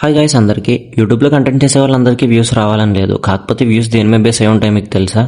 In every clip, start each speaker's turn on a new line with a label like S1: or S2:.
S1: Hi guys, అందరికీ యూట్యూబ్లో content చేసే వాళ్ళందరికీ వ్యూస్ రావాలని లేదు. కాకపోతే వ్యూస్ దేని మీద బేస్ అయి ఉంటాయి మీకు తెలుసా?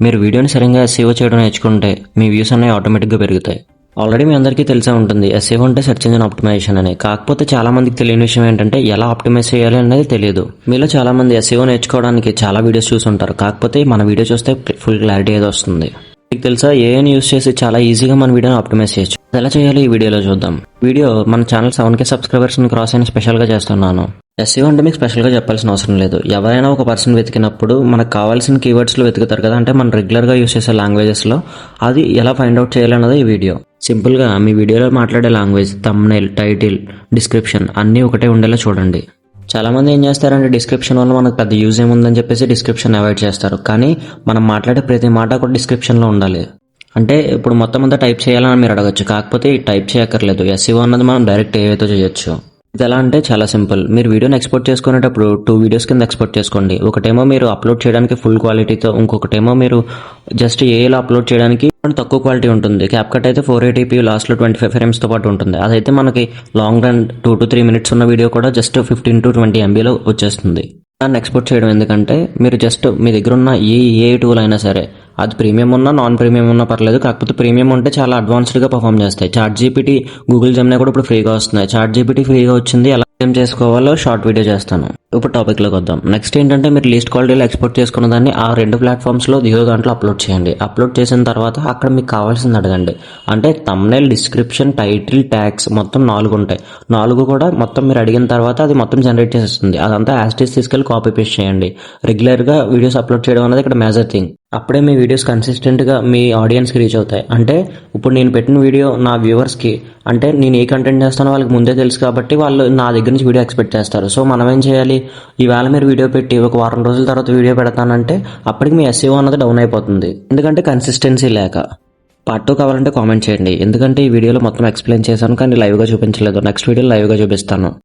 S1: మీరు వీడియోని సరిగ్గా ఎస్ఈఓ చేయడం నేర్చుకుంటే మీ వ్యూస్ అనేవి ఆటోమేటిక్గా పెరుగుతాయి. ఆల్రెడీ మీ అందరికీ తెలిసే ఉంటుంది ఎస్ఈఓ అంటే సెర్చ్ ఇంజిన్ ఆప్టిమైజేషన్ అని. కాకపోతే చాలా మందికి తెలియని విషయం ఏంటంటే ఎలా ఆప్టిమైజ్ చేయాలి అనేది తెలియదు. మీలో చాలా మంది ఎస్ఈఓ నేర్చుకోవడానికి చాలా వీడియోస్ చూసి ఉంటారు. కాకపోతే మన వీడియో చూస్తే ఫుల్ క్లారిటీ ఏదో వస్తుంది. మీకు తెలుసా, ఏఐని యూస్ చేసి చాలా ఈజీగా మన వీడియోని ఆప్టిమైజ్ చేయొచ్చు. ఎలా చేయాలి ఈ వీడియోలో చూద్దాం. వీడియో మన ఛానల్ 7K సబ్స్క్రైబర్స్ని క్రాస్ అయిన స్పెషల్గా చేస్తున్నాను. ఎస్ఈఓ అంటే మీకు స్పెషల్గా చెప్పాల్సిన అవసరం లేదు. ఎవరైనా ఒక పర్సన్ వెతికినప్పుడు మనకు కావాల్సిన కీవర్డ్స్లో వెతుకుతారు కదా, అంటే మనం రెగ్యులర్గా యూస్ చేసే లాంగ్వేజెస్లో అది ఎలా ఫైండ్ అవుట్ చేయాలన్నది ఈ వీడియో. సింపుల్గా మీ వీడియోలో మాట్లాడే లాంగ్వేజ్, థంబ్నెయిల్, టైటిల్, డిస్క్రిప్షన్ అన్నీ ఒకటే ఉండేలా చూడండి. చాలామంది ఏం చేస్తారంటే డిస్క్రిప్షన్ వల్ల మనకు పెద్ద యూజ్ ఏముందని చెప్పేసి డిస్క్రిప్షన్ అవాయిడ్ చేస్తారు. కానీ మనం మాట్లాడే ప్రతి మాట కూడా డిస్క్రిప్షన్లో ఉండాలి. అంటే ఇప్పుడు మొత్తం అంతా టైప్ చేయాలని మీరు అడగచ్చు. కాకపోతే టైప్ చేయక్కర్లేదు. ఎస్ఈఓ అన్నది మనం డైరెక్ట్ ఏఐతో చేయొచ్చు. ఇది ఎలా అంటే చాలా సింపుల్. మీరు వీడియోని ఎక్స్పోర్ట్ చేసుకునేటప్పుడు 2 వీడియోస్ కింద ఎక్స్పోర్ట్ చేసుకోండి. ఒకటేమో మీరు అప్లోడ్ చేయడానికి ఫుల్ క్వాలిటీతో, ఇంకొకటేమో మీరు జస్ట్ ఏఐలో అప్లోడ్ చేయడానికి తక్కువ క్వాలిటీ ఉంటుంది. క్యాప్కట్ అయితే 480p లాస్ట్లో 25 ఫ్రేమ్స్తో పాటు ఉంటుంది. అదైతే మనకి లాంగ్ రన్ 2 to 3 minutes ఉన్న వీడియో కూడా జస్ట్ 15 to 20 MBలో వచ్చేస్తుంది. దాన్ని ఎక్స్పోర్ట్ చేయడం ఎందుకంటే మీరు జస్ట్ మీ దగ్గర ఉన్న ఏ టూల్ అయినా సరే, అది ప్రీమియం ఉన్నా నాన్ ప్రీమియం ఉన్నా పర్లేదు. కాకపోతే ప్రీమియం ఉంటే చాలా అడ్వాన్స్డ్గా పర్ఫామ్ చేస్తాయి. చాట్జీపీటీ, గూగుల్ జెమినీ కూడా ఇప్పుడు ఫ్రీగా వస్తున్నాయి. చాట్జీపీటీ ఫ్రీగా వచ్చింది, ఎలా ఏం చేసుకోవాలో షార్ట్ వీడియో చేస్తాను. ఇప్పుడు టాపిక్లోకి వద్దాం. నెక్స్ట్ ఏంటంటే మీరు లీస్ట్ క్వాలిటీలో ఎక్స్పోర్ట్ చేసుకున్న దాన్ని ఆ 2 ప్లాట్ఫామ్స్లో దిగో దాంట్లో అప్లోడ్ చేయండి. అప్లోడ్ చేసిన తర్వాత అక్కడ మీకు కావాల్సింది అడగండి. అంటే థంబ్నెయిల్, డిస్క్రిప్షన్, టైటిల్, ట్యాగ్స్ మొత్తం 4 ఉంటాయి. 4 కూడా మొత్తం మీరు అడిగిన తర్వాత అది మొత్తం జనరేట్ చేసేస్తుంది. అదంతా యాస్టీస్ తీసుకెళ్ళి కాపీ పేస్ట్ చేయండి. రెగ్యులర్గా వీడియోస్ అప్లోడ్ చేయడం అనేది ఇక్కడ మేజర్ థింగ్. అప్పుడే మీ వీడియోస్ కన్సిస్టెంట్గా మీ ఆడియన్స్కి రీచ్ అవుతాయి. అంటే ఇప్పుడు నేను పెట్టిన వీడియో నా వ్యూవర్స్కి, అంటే నేను ఏ కంటెంట్ చేస్తానో వాళ్ళకి ముందే తెలుసు కాబట్టి వాళ్ళు నా దగ్గర నుంచి వీడియో ఎక్స్పెక్ట్ చేస్తారు. సో మనం ఏం చేయాలి, ఈవేళ మీరు వీడియో పెట్టి ఒక వారం రోజుల తర్వాత వీడియో పెడతానంటే అప్పటికి మీ ఎస్ఈఓ అన్నది డౌన్ అయిపోతుంది. ఎందుకంటే కన్సిస్టెన్సీ లేక. పార్ట్ 2 కావాలంటే కామెంట్ చేయండి. ఎందుకంటే ఈ వీడియోలో మొత్తం ఎక్స్ప్లెయిన్ చేశాను కానీ లైవ్గా చూపించలేదు. నెక్స్ట్ వీడియోలో లైవ్గా చూపిస్తాను.